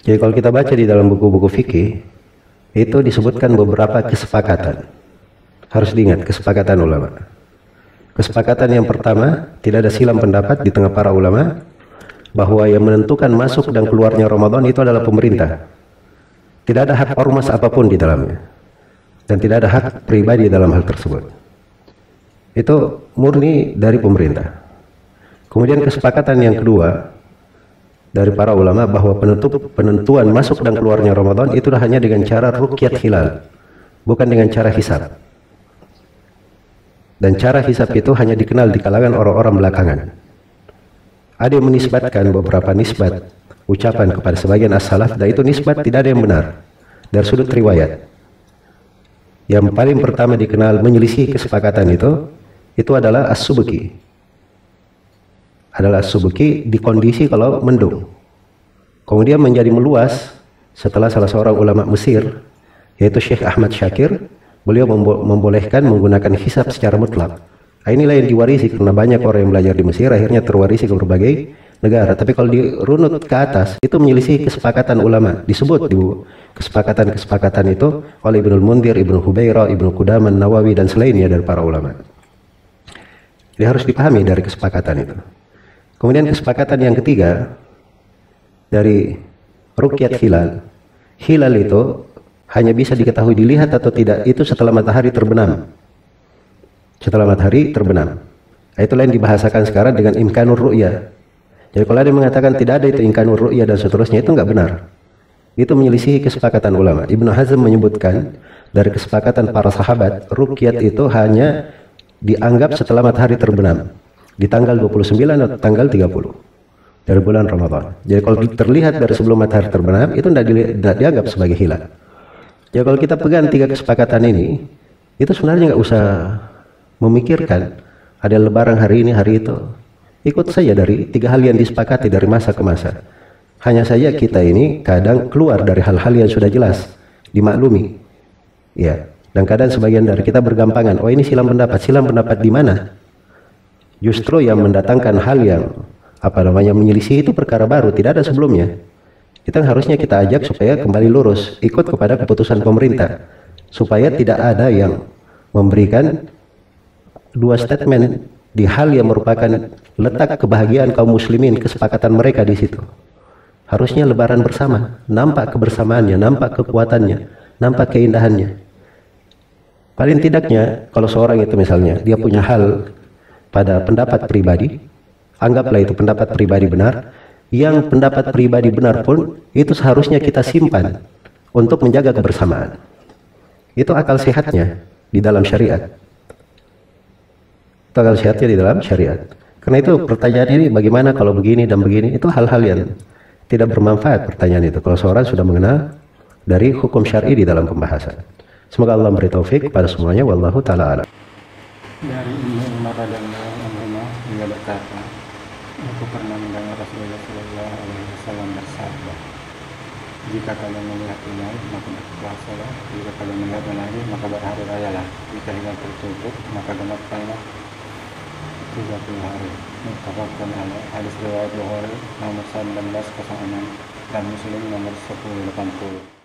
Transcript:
Jadi kalau kita baca di dalam buku-buku fikih, itu disebutkan beberapa kesepakatan. Harus diingat, kesepakatan ulama. Kesepakatan yang pertama, tidak ada silang pendapat di tengah para ulama, bahwa yang menentukan masuk dan keluarnya Ramadan itu adalah pemerintah. Tidak ada hak ormas apapun di dalamnya. Dan tidak ada hak pribadi dalam hal tersebut. Itu murni dari pemerintah. Kemudian kesepakatan yang kedua dari para ulama bahwa penentuan masuk dan keluarnya Ramadan itu hanya dengan cara ruqyat hilal, bukan dengan cara hisab. Dan cara hisab itu hanya dikenal di kalangan orang-orang belakangan. Ada yang menisbatkan beberapa nisbat ucapan kepada sebagian as-salaf, dan itu nisbat tidak ada yang benar dari sudut riwayat. Yang paling pertama dikenal menyelisih kesepakatan itu adalah as-Subki. Adalah as-Subki di kondisi kalau mendung. Kemudian menjadi meluas setelah salah seorang ulama Mesir, yaitu Syekh Ahmad Syakir, beliau membolehkan menggunakan hisab secara mutlak. Nah, inilah yang diwarisi karena banyak orang yang belajar di Mesir akhirnya terwarisi ke berbagai negara. Tapi kalau dirunut ke atas itu menyelisih kesepakatan ulama. Disebut di kesepakatan itu oleh Ibnul Mundir, Ibnu Hubairah, Ibnu Qudamah, Nawawi dan selainnya dari para ulama. Jadi harus dipahami dari kesepakatan itu. Kemudian kesepakatan yang ketiga dari ruqyat hilal. Hilal itu hanya bisa diketahui dilihat atau tidak itu setelah matahari terbenam. Setelah matahari terbenam. Nah, itulah yang dibahasakan sekarang dengan imkanur ru'ya. Jadi kalau ada yang mengatakan tidak ada itu imkanur ru'ya dan seterusnya, itu enggak benar. Itu menyelisihi kesepakatan ulama. Ibnu Hazm menyebutkan dari kesepakatan para sahabat, ruqyat itu hanya dianggap setelah matahari terbenam di tanggal 29 atau tanggal 30 dari bulan Ramadan. Jadi kalau terlihat dari sebelum matahari terbenam itu tidak dianggap sebagai hilal. Jadi kalau kita pegang tiga kesepakatan ini, itu sebenarnya nggak usah memikirkan ada lebaran hari ini hari itu. Ikut saja dari tiga hal yang disepakati dari masa ke masa. Hanya saja kita ini kadang keluar dari hal-hal yang sudah jelas dimaklumi, ya. Dan kadang sebagian dari kita bergampangan, oh ini silang pendapat di mana? Justru yang mendatangkan hal yang menyelisih itu perkara baru, tidak ada sebelumnya. Itu harusnya kita ajak supaya kembali lurus, ikut kepada keputusan pemerintah, supaya tidak ada yang memberikan dua statement di hal yang merupakan letak kebahagiaan kaum muslimin, kesepakatan mereka di situ. Harusnya lebaran bersama, nampak kebersamaannya, nampak kekuatannya, nampak keindahannya. Paling tidaknya kalau seorang itu misalnya dia punya hal pada pendapat pribadi, anggaplah itu pendapat pribadi benar, yang pendapat pribadi benar pun itu seharusnya kita simpan untuk menjaga kebersamaan. Itu akal sehatnya di dalam syariat. Itu akal sehatnya di dalam syariat. Karena itu pertanyaan ini bagaimana kalau begini dan begini, itu hal-hal yang tidak bermanfaat pertanyaan itu kalau seorang sudah mengenal dari hukum syar'i di dalam pembahasan. Semoga Allah beri taufik kepada semuanya. Wallahu ta'ala a'lam. Dari Ibnu Umar radhiyallahu anhu dia berkata, aku pernah mendengar Rasulullah sallallahu alaihi wasallam bersabda, jika kalian melihat hilal maka berpuasalah, jika kalian melihat lagi maka berhari rayalah, jika hilal tertutup maka genapkanlah 30 hari. Muttafaqun alaih. Hadis riwayat Bukhari nomor 1906 dan Muslim nomor 1080.